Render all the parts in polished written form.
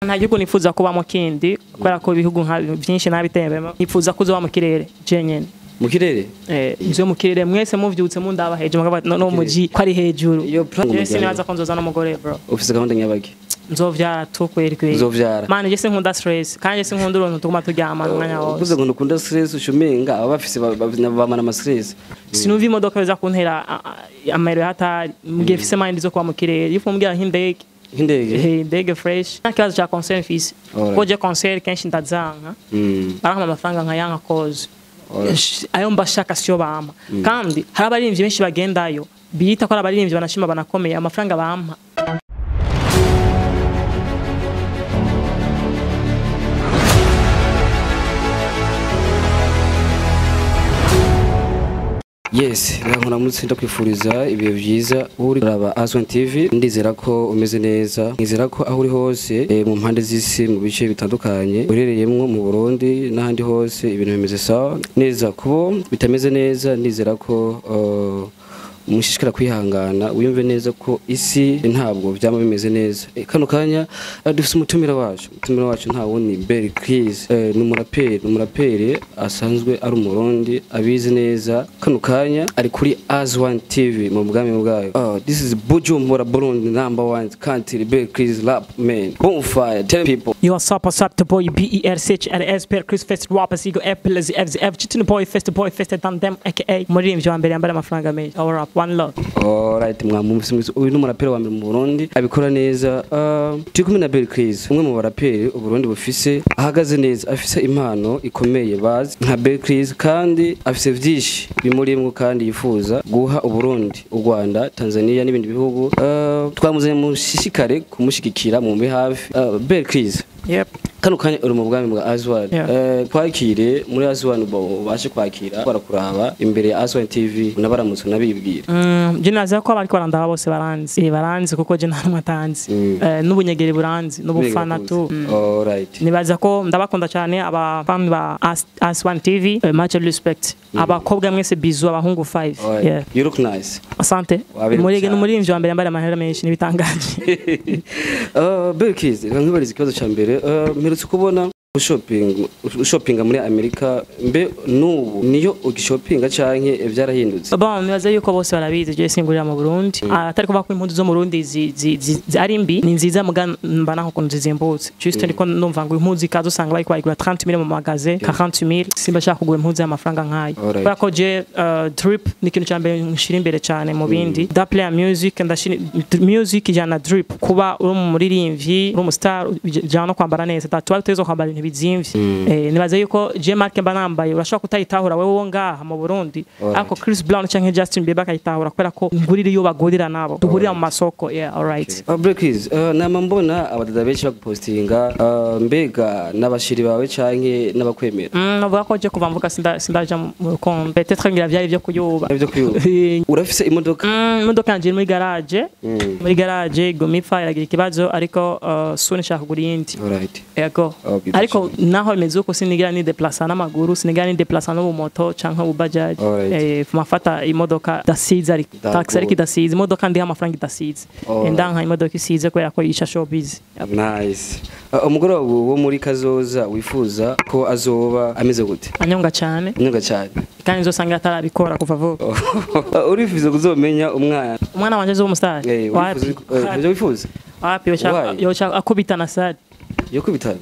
nta gihugu nifuza kuba mu kindi kubera ko ibihugu byinshi nabitembemo nifuza kuzoba mu kirere jenyene mu kirere izo mu kirere mwese muvyutse mundaba hejuru no muji ko ari hejuru yese naza konzoza n'umugore bro ufise gahunda nyabaki nzovyara tukwereke nzovyara mane je sinkunda stress kanje sinkunda uruntu tuguma turyama umwanya wose uvuze ngo ndukunda stress ushumenga aba bafise bamana ama stress sinumva imodoka biza kuntera amero hatari mugiye fise mind zo kwa mu kirere ifu mbwira nk'indege indege fresh nakaza cha concert fisi koje concert kenshi ndazanga barampa amafaranga nkayanga cause ayo mbashaka syo bampa kandi hari abaririmbyi benshi bagendayo biyita ko ari abaririmbyi banashima banakomeye amafaranga bampa. Yes, nkora mutsinda kwifuriza ibihe byiza uri raba Aswan TV ndizera ko umeze neza nizera ko aho uri hose mu mpande z'isi mu bice bitandukanye urereyemwo mu Burundi n'ahandi hose ibintu bimeze sawa neza kubo bitameze neza nizera ko mushishikara kwihangana wiyumve neza ko isi ntabwo byama bimeze neza kano kanya dufise umutumira wacu nta wundi Bel Chris ni umuraperi asanzwe ari umurundi abizi neza kano kanya ari kuri Aswan TV mu bwami bwayo this is Bujumbura Burundi #1 country Bel Chris rap man bonfire tell people you are super the boy BERCHRS Bel Chris fest rapper sigo FLZ FZF chitini boy fest than them aka umuririnvyi wambere yambara amafaranga menshi our rap one love. Alright mwamumvise uyu n'umuraperi wa mbere mu Burundi abikora neza turi na Bel Chris umwe mu baraperi u Burundi bufise ahagaze neza afise impano ikomeye bazi nka Bel Chris kandi afise vyinshi bimurimwe kandi yifuza guha u Burundi u Rwanda Tanzania n'ibindi bihugu twamuzanye mu shishikare kumushigikira mu mbe hafi Bel Chris. Yep. Kano kanya uri mu bwami bwa Aswan kwakire muri Aswan bashe kwakira barakuraba imbere ya Aswan TV unabaramutse nabibwira je naza ko abari koranda bose baranzi kuko je nta matanzi n'ubunyegere buranzi n'ubufana tu. Alright nibaza ko ndabakunda cyane abafami ba Aswan TV much respect abakobwa mwese bizu abahungu 5 yeah you look nice asante murege n'umurimvyi wa mbere yambara amahera menshi nibitangaje Bel Chris nkibariza ikibazo ca mbere mperutse kubona shopping muri Amerika mbe nubu niyo ugishoppinga canke byarahindutse bon nibaza yuko bose barabizi je singurira mu Burundi atari kuba ko impundu zo mu Burundi ari mbi ni nziza mba naho kuntu zizimbutse juste ariko numva ngo impunzi kazo usanga bari kwagura 30,000 mu magasin 40,000 simba shaka kugura impunzi y'amafaranga nkayo kubera ko je drip ni kintu cyambere nshira imbere cyane mu bindi da play music ndashira music jana drip kuba uri mu muririmvyi uri mu star jana kwambara neza tatu tezo kwambara bizimvye nibaze yuko je marke mbanambaye urashaka kutayitahura wewe ngaha mu Burundi ariko Chris Brown canke Justin Bieber akayitahura kubera ko ngurira iyo bagurira nabo duhurira mu masoko alright Bel Chris nama mbona abadada benshi bagupostinga mbega n'abashiri bawe canke n'abakwemera navuga ko je kuva mvuka sindaja mu rukundo peut-être ngira byari byo kuyuba urafise imodoka yanje muri garage gomipfa iragira ikibazo ariko soon nshaka kugura iyindi yego ariko naho imeze uko sinigira ni deplacer n'amaguru sinigira ni deplacer no moto canke ubajaj mafata imodoka dasize ari taxi ari kidasize imodoka ndi amafaranga idasize ndanka imodoka isize ko yako yisha showbiz. Nice umugore wo muri kazoza wifuza ko azoba ameze gute anyonga cyane kandi nzosanga atarabikora kuva vuba urifuza kuzomenya umwana wanje zo umustar wifuza wapi yocha akubitana sad kubitana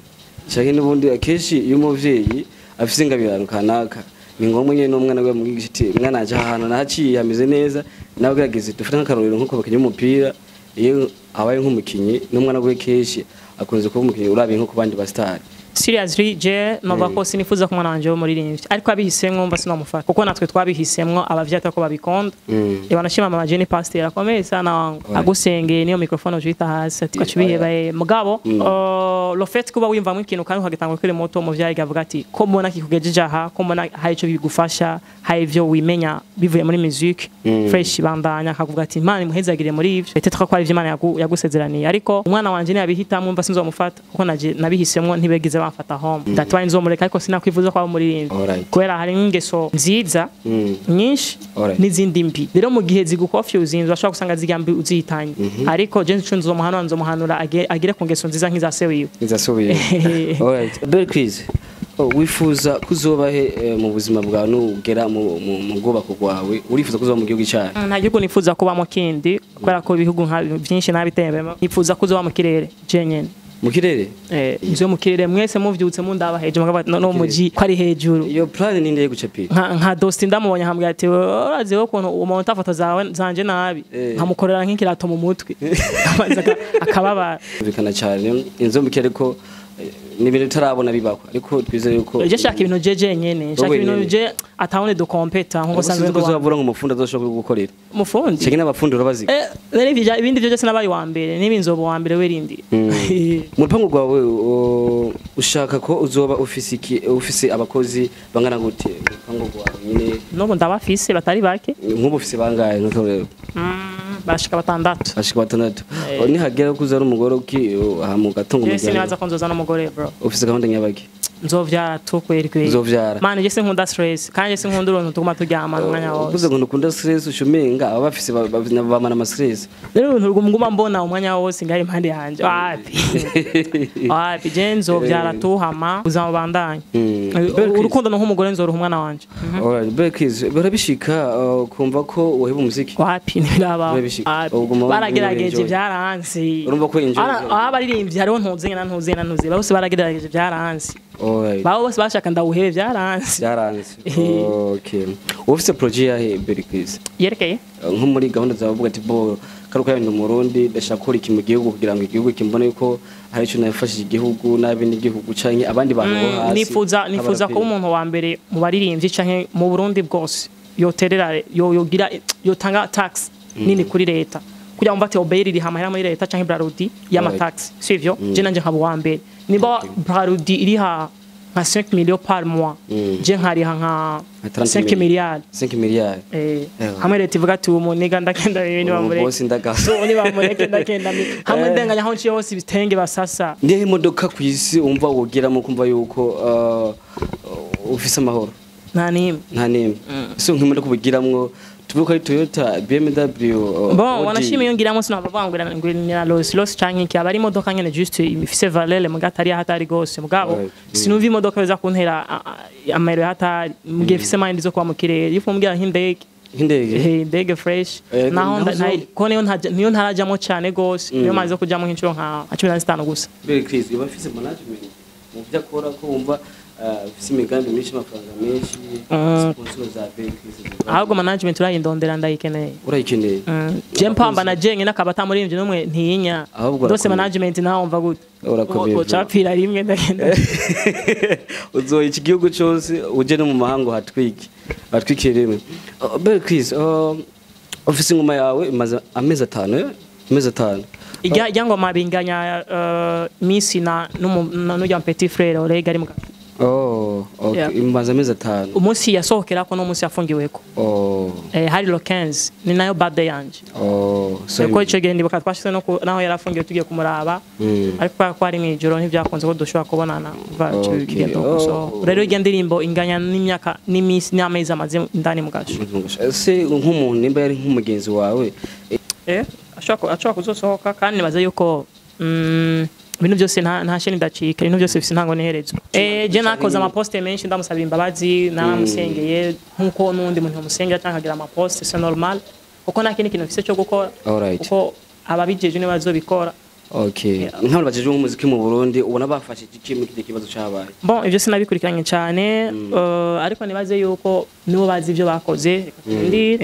cyane n'ubundi akeshi iyo umuvyeyi afise ingabirano kanaka ni ngombwa nyene n'umwana we mugigisha ati mwana aje ahantu nahaciye hameze neza nawe gerageze dufite nk'akarorero nko bakinye umupira iyo abaye nk'umukinyi n'umwana we keshi akunze kuba umukinyi urabiye nko kubandi ba star seriously je nova ko sinifuza ko mwana wanje wo muririmvyi ariko abihisemwo mba sinomufata kuko natwe twabihisemwo abavyata ko babikonda banashima mama Jenny pasteur akomeye sana wangu agusengeye niyo microphone ujita hasi tukacubiheba mugabo lo fait kuba wimva mw'ikintu kandi ukagetanga kuri moto mu vyayi gavuga ati ko mbona kikugejeje aha ko mbona hari ico bigufasha hari ivyo wimenya bivuye muri music fresh bandanya akavuga ati imana muhezagire muri ivyo peut-être ko ari ivyo imana yagusezeraniye ariko umwana wanje ni abihitamwe mba sinzomufata kuko naje nabihisemwo ntibegeze bamfata home ndatwaye nzomureka ariko sinakwifuza ko umuririmbyi kubera hari ingeso nziza nyinshi n'izindi mbi rero mu gihe ziguconfusinze bashobora gusanga zigambi uzihitanye ariko je nzomuhanura agire ku ngeso nziza nk'iza se wiwe alright Bel Chris wifuza kuzoba he mu buzima bwawe n'ugera mu bwubako bwawe urifuza kuzoba mu gihugu cyawe nta gihugu nifuza kuba mu kindi kubera ko ibihugu byinshi nabitembemo nifuza kuzoba mu kirere je nyene mu kirere nzo mu kirere mwese muvyutse mundaba hejuru no muji ko ari hejuru iyo plan ni ndeye gucepira nka dosti ndamubonye hambwa ati urazi wo kuntu umuntu afoto zawe zanje nabi nkamukorera nk'ikirato mu mutwe akababa bikana cyane inzo mu kirere ko n'ibintu tarabona bibako ariko twizeye yuko je shaka ibintu jeje nyene shaka ibintu je atawone do competa nko sanzwe ngo uzabura nk'umufundi azoshobora gukorera umufundi cyane n'abafundi urabazi ibindi byo cyose nabaye wa mbere n'ibinzobo wa mbere werindi mu rupango rwawe ushaka ko uzoba ufise abakozi bangana gute mu rupango rwawe nyine no ndabafise batari bake nk'ubu ufise bangaye nko rero bashika batandatu ni hagera kuza ari umugore mu gatungo mu sinaza ko nzoza n'umugore bro ufise gahunda nyabaki nzovyara tukwerwe uzovyara mane je sinkunda stress kandi sinkunda uruntu tuguma turyama umwanya wose uvuze ngo ndukunda stress ushumenga aba bafise bamana ama stress rero uruntu nguma mbona umwanya wose ngari impande yanje wapi je nzovyara tuhama uzamubandanya urukundo no nk'umugore nzoruha umwana wanje alright Bel Chris barabishika kumva ko woheba umuziki wapi nibiraba baragerageje byaranze urumva ko enjoy abaririmbyi hariho ntuze bose baragerageje byaranze babo bose bashaka ndawuhebe byaranze okay ufise projet ya Bel Chris yerekeye nko muri gahunda zawe uvuga ati bo karuka y'u Murundi ndashaka gukora iki mu gihugu kugira ngo igihugu kimbone yuko hari cyo nafashije igihugu nabe n'igihugu canke abandi bantu bo hasi nifuza ko umuntu wa mbere mu baririmbyi canke mu Burundi bwose yoterera yogira yotanga tax nini kuri leta kugira ngo mvate obeyiri iri hamahera muri leta canke brarudi y'ama tax sivyo je nanje nkabo wa mbere niba brarudi iri ha nka 5 millions par mois je nkari nka 5 milliards hamwe leta ivuga ati umuniga ndakenda ibintu bamureke bose ndagaso ni bamureke ndakenda hamwe ndenganya aho nci hose bitenge basasa ndiye imodoka kwisi umva wogeramo kumva yuko ufise amahoro nta nimwe so nk'imodoka ubugiramwo tuvuga ari Toyota BMW bon wanashimye yongiramo sinabavangura ngo ni Rolls canke ki abari imodoka nyene juste ifise valeur mu gatari hatari gose mugabo sinumva imodoka beza kuntera amero hatari mugiye ifise mind zo kwa mu kirere ifu mbwira indege fresh naho ko niyo ntarajamo cyane gose niyo maze kujamo nk'inshuro nka 15 gusa Bel Chris iba ifise management mu byakora ko wumva ufise imigambi myinshi amafaranga menshi sponsor za Bel Chris ahubwo management urayindondera ndayikeneye je mpamba na jenge nakabata muri imvye numwe ntiyinya dose management naho mva gute urakomeye chapira rimwe ndagenda uzoye iki gihugu cyose uje no mu mahango hatwike rimwe Bel Chris ofisi ngoma yawe imaze amezi 5 ijyangoma binganya misi na n'ujya petit frère orega ari muga okay imaze amezi 5 umunsi yasohokera ko no munsi yafungiweko hari lo 15 ni nayo birthday yanje so ko ico gende bakatwashise no naho yarafungiwe tugiye kumuraba ariko ko ari mwijoro ntivyakunze ko dushobora kubonana vacu bigendo so rero iyo ndirimbo inganya n'imyaka n'imisi n'amezi amaze ndani mugacu se nk'umuntu nimba yari nk'umugenzi wawe ashaka kuzosohoka kandi nibaza yuko ibintu byose nta sheni ndacika ibintu byose bifite ntango neherezo je nakoze amaposte menshi ndamusaba imbabazi naramusengeye nkuko nundi muntu musengera cyangwa agira amaposte c'est normal kuko nta kintu mfise cyo gukora kuko ababijeje ne bazobikora okay nk'abantu bajeje mu muziki mu Burundi ubona bafashe iki mu kibazo cyabaye bon ivyo sinabikurikiranye cyane ariko nibaze yuko nibo bazi ivyo bakoze ndi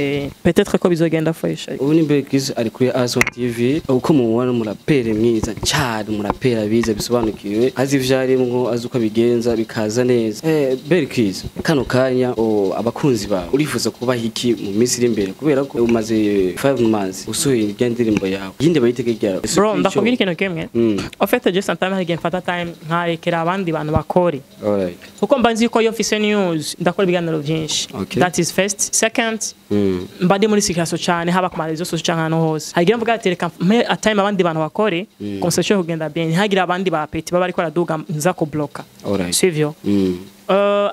peut-être ko bizogenda fresh ubu ni Bel Chris ari kuri Azon TV uko mubona murapere mwiza cyane murapera biza bisobanukiwe azi ivyarimwo azi uko bigenza bikaza neza Bel Chris kano kanya abakunzi ba urifuza kuba hiki mu minsi iri imbere kubera ko umaze 5 months usohoye indirimbo yawe yinde bayitegekera bro ndakubwira ikintu kimwe en fait je sometimes hari mfata time nkarekera abandi bantu bakore kuko mbanzi ko yo fise news ndakora ibiganiro byinshi Okay. That is first. Second, mba ndi muri sikiraso cyane haba ku marezo sose cyangwa hano hose. Hagira mvuga ati reka atime abandi bantu bakore, conversation kugenda bien. Hagira abandi ba peti baba ariko araduga nza ko bloka. Alright. Sivyo.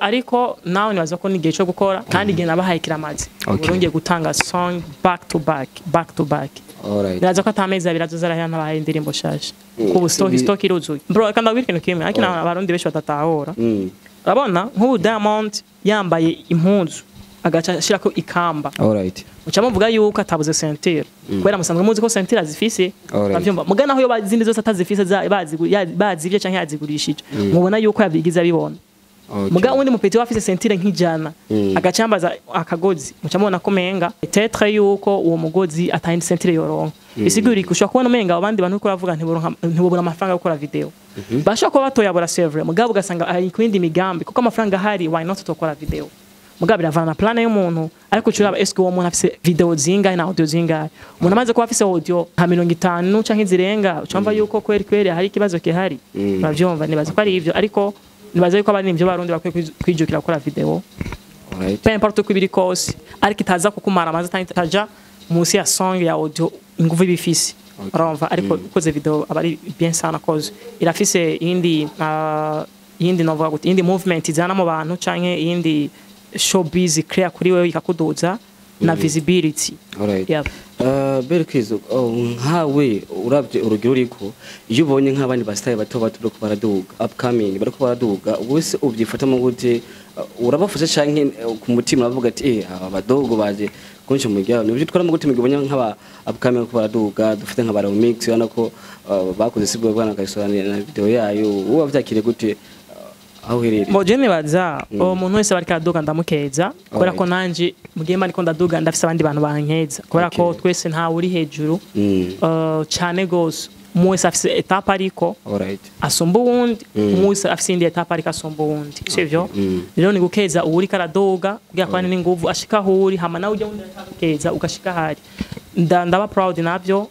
Ariko nawe nibaza ko nigihe cyo gukora kandi igihe nabahaye kiramaze. Urongeye gutanga song back to back. Alright. Nibaza ko atamezi abiri azozara nabahaye indirimbo shasha. Kubu stock iruzuye. Bro, kandi abwira ikintu kimwe, ariko abarundi benshi batatahora. Urabona nk'ubu Diamond yambaye impunzu agaca ashirako ikamba. Alright. Ucamo mvuga yuko atabuze ceinture. Kubera musanzwe muzi ko ceinture azifise. Bavyumva. Mugana aho yo bazindi zose atazifise bazivye canke yazigurishije. Mubona yuko yabyigiza bibona. Muga undi mupeti wafise ceinture nk'ijana agacambaza akagozi. Mucamo komenga peut-être yuko uwo mugozi atayindi ceinture yoronka. Isiguri kushaka kubona menga abandi bantu ko bavuga ntibobura amafaranga yo gukora video. Bashaka ko batoyabura server mugabo ugasanga ari kwindi migambi kuko amafaranga hari why not tokora video. Mugabo biravana na plan y'umuntu ariko curaba eske uwo muntu afise video zingahe na audio zingahe. Umuntu amaze kuba afise audio nka 50 canke zirenga ucumva yuko kweri hari ikibazo kihari. Bavyumva nibaza ko ari ivyo ariko nibaza yuko abari nivyo barundi bakwiye kwijukira gukora video. Alright. Peu importe ko biri kose ariko itaza kukumara amaze taja musi ya song ya audio inguvu bifise. Urumva ariko ukoze video abari bien sana cause irafise indi novuga gute indi movement izana mu bantu canke indi showbiz clear kuri wewe ikakuduza na visibility. Alright. Yeah. Bel Chris, nkawe uravye urugero uriko iyo ubonye nk'abandi bastaye bato bariko baraduga upcoming bariko baraduga wese ubyifatamo gute urabafasha canke ku mutima uravuga ati aba badogo baje konje mu gihe nibyo twara mu gute mugibonye nk'aba upcoming ko baraduga dufite nk'abara mix ubona ko bakoze sibwo bwana kayisoranira na video yayo uwo wavyakire gute aho herere Mojene baza umuntu wese barika aduga ndamukeza kubera ko nanje mugiye mariko ndaduga ndafise abandi bantu bankeza kubera ko twese nta uri hejuru cyane gose mwese afise etapa ariko asomba uwundi mwese afise indi etapa ariko asomba uwundi sivyo rero ni gukeza uri karadoga kugira ko ni nguvu ashika aho uri hama nawe ujya wundi akakeza ugashika hari ndaba proud nabyo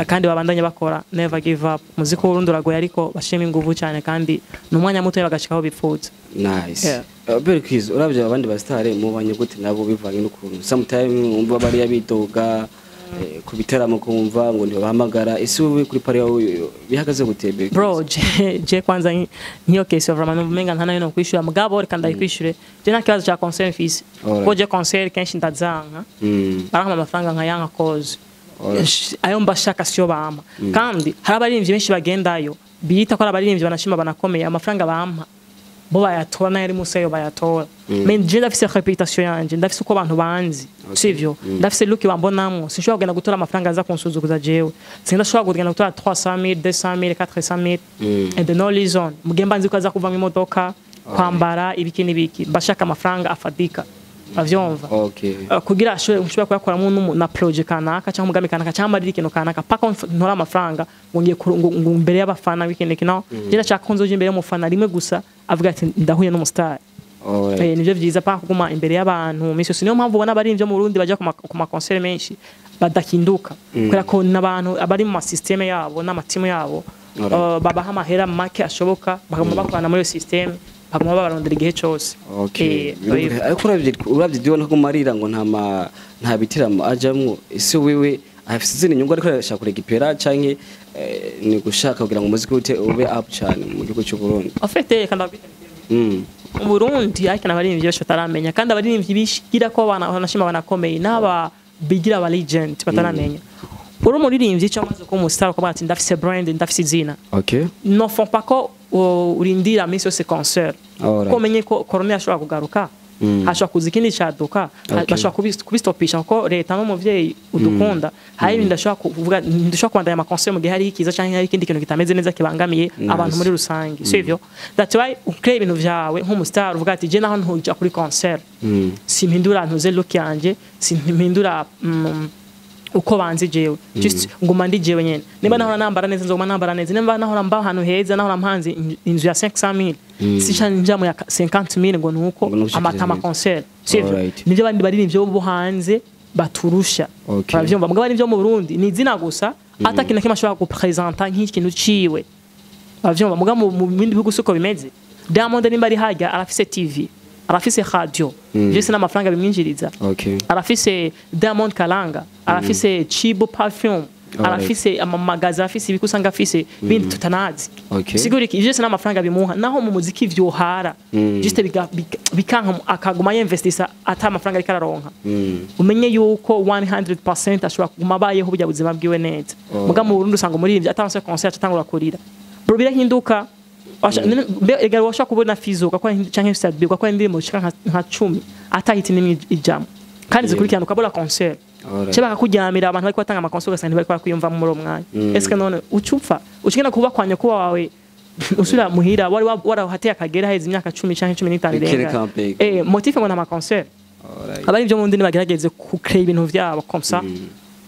kandi babandanye bakora never give up muziko urundi uragoye ariko bashima inguvu cyane kandi numwanya muto bagashikaho bipfuza. Nice. Bel Chris uravye abandi bastare mubanye gute nabo bivanye n'ukuntu sometimes umva bari yabidoga ku biteramo kumva ngo ntibahamagara ese wowe kuri pari yawe bihagaze gutebe bro je kwanza niyo case vraiment umenga ntana no kwishura mugabo reka ndayikwishure je nta kibazo cha concert fisi ko je concert kenshi ndazanga barahama amafaranga nka yanga cause ayo mbashaka syo bama kandi hari abaririmbyi benshi bagendayo biyita ko abaririmbyi banashima banakomeye amafaranga bampa bo bayatora na yari museyo bayatora mais je ndafise reputation yanje ndafise uko abantu banzi sivyo ndafise look bambonamwo sinshobora kugenda gutora amafaranga aza kunsuzuguza jewe sindashobora kugenda gutora 300,000 200,000 400,000 and the no reason mugemba nzi ko aza kuva mu modoka kwambara ibiki nibiki bashaka amafaranga afadika avyumva kugira ushobora kuyakora mu na project kanaka cyangwa umugambi kanaka cyangwa ari ikintu kanaka paka ntora amafaranga ngiye ngo mbere y'abafana weekend kino je cyaka konzoje imbere y'umufana rimwe gusa avuga ati ndahuye n'umustar nivyo vyiza paka kuguma imbere y'abantu misi niyo mpamvu ubona bari imvyo mu Burundi baje ku ma concert menshi badakinduka kubera ko n'abantu abari mu system yabo n'amatimu yabo babaha amahera make ashoboka bagomba bakorana muri system bagomba barondera igihe cyose. Ariko uravye diona ko marira ngo nta bitiramo ajamwo ese wewe afise izindi nyungu ariko arashaka kuregipera canke ni gushaka kugira ngo umuziki ube up cyane mu gihugu cy'u Burundi. Afite kandi mu Burundi ariko n'abaririmbyi benshi bataramenya kandi abaririmbyi bishigira ko banashima banakomeye n'aba bigira aba legend bataramenya. Uri umuririmbyi cyo amaze ko umustar ko bati ndafise brand ndafise izina. No font pas ko urindira misi yose concert ko menye ko corona yashobora kugaruka hashobora kuza ikindi cyaduka bashobora kubistopisha ko leta n'umuvyeyi udukunda hari ibindi ndashobora kuvuga ndashobora kwandanya ama concert mu gihe hari ikiza cyangwa hari ikindi kintu kitameze neza kibangamiye abantu muri rusange sivyo that's why ukre ibintu vyawe nk'umustar uvuga ati je naho ntuja kuri concert simpindura ntuze look yanje simpindura uko banzi jewe just nguma ndi jewe nyene niba nahora nambara neza nzoguma nambara neza niba nahora mba hanu heza nahora mpanze inzu ya 500,000 sisha njamo ya 50,000 ngo nuko amatama concert sivyo nivyo bandi bari nivyo bo hanze baturusha bavyumva mugabo nivyo mu Burundi ni izina gusa atakina kima shobora kupresenter nk'ikintu ciwe bavyumva mugabo mu bindi bihugu suko bimeze Diamond nimba ari hajya arafise TV arafise radio jese n'amafaranga bimwinjiriza arafise Diamond Kalanga arafise Chibo Perfume arafise amamagaza arafise ibikusanga afise bindi tutanazi siguriki jese n'amafaranga bimuha naho mu muziki vyohara juste bikanka akaguma yinvestisa ata amafaranga ariko araronka umenye yuko 100% ashobora kuguma bayeho burya buzima bwiwe neza muga mu Burundi usanga muri ivyo atanse concert atangura kurira bro birahinduka ega washa kubona fizo kwa canke stade kwa kwa ndimo shika nka 10 atahiti nimwe ijambo kandi zikurikirana ukabona concert cheba kuryamira abantu bari kwatanga amakonso gasanga bari kwiyumva mu mwanya eske none ucupfa ukigenda kuba kwanya kuba wawe usura muhira wari hateye akagera heze imyaka 10 canke 15 renga motive ngo na amakonser abari byo mu ndini bagerageze ku create ibintu vyabo comme ça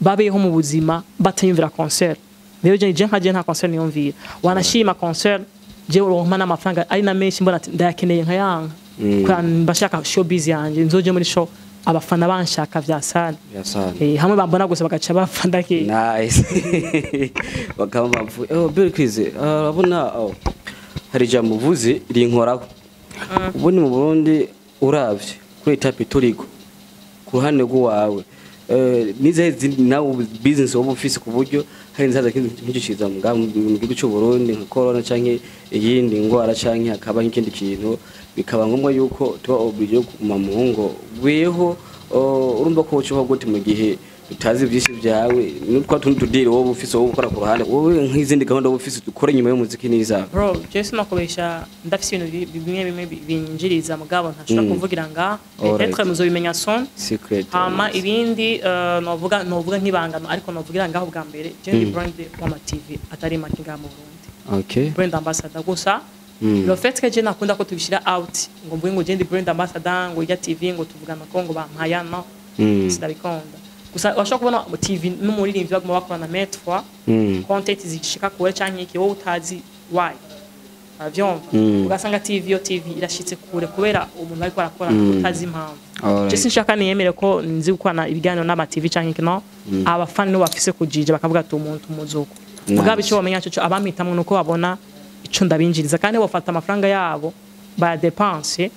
babeho mu buzima batayumvira concert rero je nta concert niyumvira wanashima concert je uroma n'amafaranga ari na menshi mbona ndayakeneye nka yanga kandi bashaka showbiz yanje nzoje muri show abafana banshaka vyasana hamwe bambona gusa bagaca bafanda ke nice bakaba Bel Chris urabona hari jambo vuze rinkorako ubone mu Burundi uravye kuri etape turiko ku ruhande rwawe nize nawe business wobu ufise ku buryo hari nzaza kintu ciza mu gihugu cy'u Burundi nka corona canke iyindi ngwara canke akaba nk'ikindi kintu bikaba ngombwa yuko tuba oblige kuma muhungo weho urumva ko uco gute mu gihe utazi byinshi byawe n'utwa tuntu tudire wowe ufise wowe ukora ku ruhande wowe nk'izindi gahunda wowe ufise ukora nyuma y'umuziki niza bro just nakobesha ndafise ibintu bimwe binjiriza mugabo ntashobora kuvugira nga peut-être muzobimenya son secret ama ibindi novuga nk'ibangano ariko novugira ngaho bwa mbere je brand wa TV atari makinga mu Burundi brand ambassador gusa le fait que je nakunda ko tubishira out ngo mvuye ngo je brand ambassador ngo ya TV ngo tuvugana ko ngo bampaya no sinabikonda gusa washaka kubona TV n'umuririmvyi baguma bakorana met fois content zishika kure canke iki wowe utazi why avyumva ugasanga TV irashitse kure kubera umuntu ariko arakora utazi impamvu je sinshaka niyemere ko nzi gukwana ibiganiro n'ama TV canke iki no abafana no bafise kujije bakavuga ati umuntu muzuko mugabe cyo bamenya cyo abamitamwe nuko babona ico ndabinjiriza kandi bafata amafaranga yabo ba dépense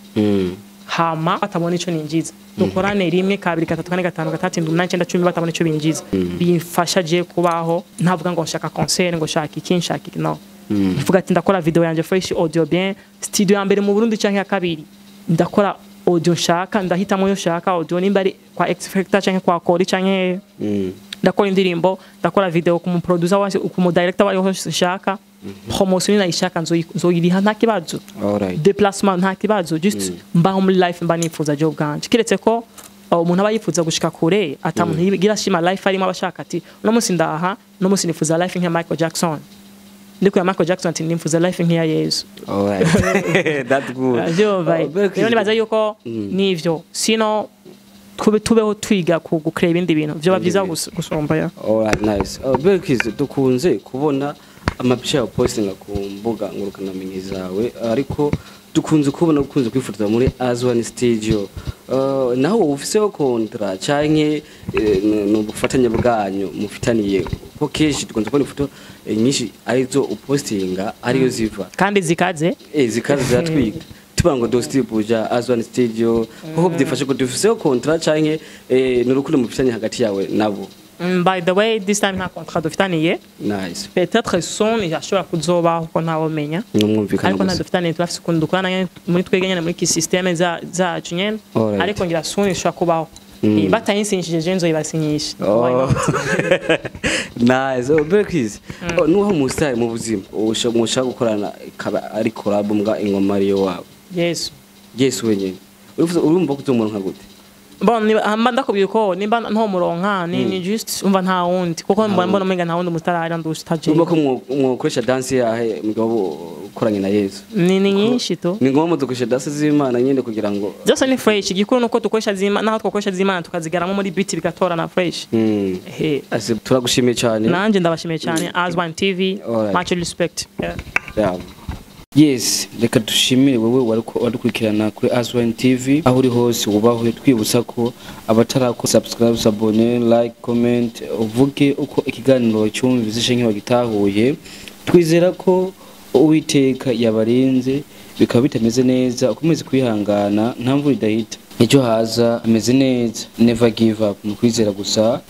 hama batabona ico ninjiza dukorane rimwe kabiri gatatu kane gatanu gatatu 8 9 10 batabona ico binjiza bimfasha je kubaho ntavuga ngo nshaka concert ngo shaka iki nshaka iki no mvuga ati ndakora video yanje fresh audio bien studio ya mbere mu Burundi canke ya kabiri ndakora audio nshaka ndahitamo yo shaka audio nimbari kwa X-Factor canke kwa Kori canke ndakora indirimbo ndakora video ku producer wase ku director wayo shaka promotion na ishaka nzoyiriha nta kibazo déplacement nta kibazo just mbaho muri life mba nifuza job ganje kiretse ko umuntu aba yifuza gushika kure atamuntu yigira shima life arimo abashaka ati no musi ndaha no musi nifuza life nka Michael Jackson ndiko ya Michael Jackson ati nifuza life nka Yesu that's good rero nibaza yuko nivyo sino tubeho twiga ku create ibindi bintu byo bavyiza gusomba ya nice Bel Chris dukunze kubona amapisha ya posting ku mbuga ngurukana zawe ariko dukunze kubona ukunze kwifuza muri Azwan Studio naho ufiseho kontra canke no bufatanye bwanyu mufitaniye ko keshi dukunze kubona ifoto nyinshi arizo upostinga ariyo ziva kandi zikaze zatwiga tubango do stipuja Azwan Studio ko byifashe ko dufiseho kontra canke n'urukundo mufitanye hagati yawe nabo by the way this time nta contrat dufitaniye nice peut-être son yashobora kuzobaho ko ntawo menya ariko nta dufitaniye turafise kundukorana muri twegenyane muri ki systeme za nyene ariko ngira son ishobora kubaho batayinsinshije jenzo ibasinyisha nice Bel Chris nuho mustaye mu buzima ushaka gukorana ari collab mbwa ingoma ariyo wawe yes wenyene urumva kuzomuronka gute bon ndakubwiye ko nimba nto muronka ni just umva nta wundi kuko mbona umenga nta wundi mustarari ndusitaje umva ko mwokoresha dance yahe mugabo ukoranye na Yesu ni nyinshi to ni ngombwa dukoresha dance z'Imana nyine kugira ngo byose ni fresh igikuru nuko dukoresha z'Imana naho twakoresha z'Imana tukazigaramo muri beat bigatora na fresh ase turagushimiye cyane nanje ndabashimiye cyane Azwan TV much respect Yes, reka dushimire wewe wadukurikirana kuri Azwan TV aho uri hose ubaho twibutsa ko abatarako subscribe abone like comment uvuge uko ikiganiro cyumvise shenke bagitahuye twizera ko Uwiteka yabarinze bikaba bitameze neza ukomeze kwihangana nta mvura idahita ejo haza ameze neza never give up mu kwizera gusa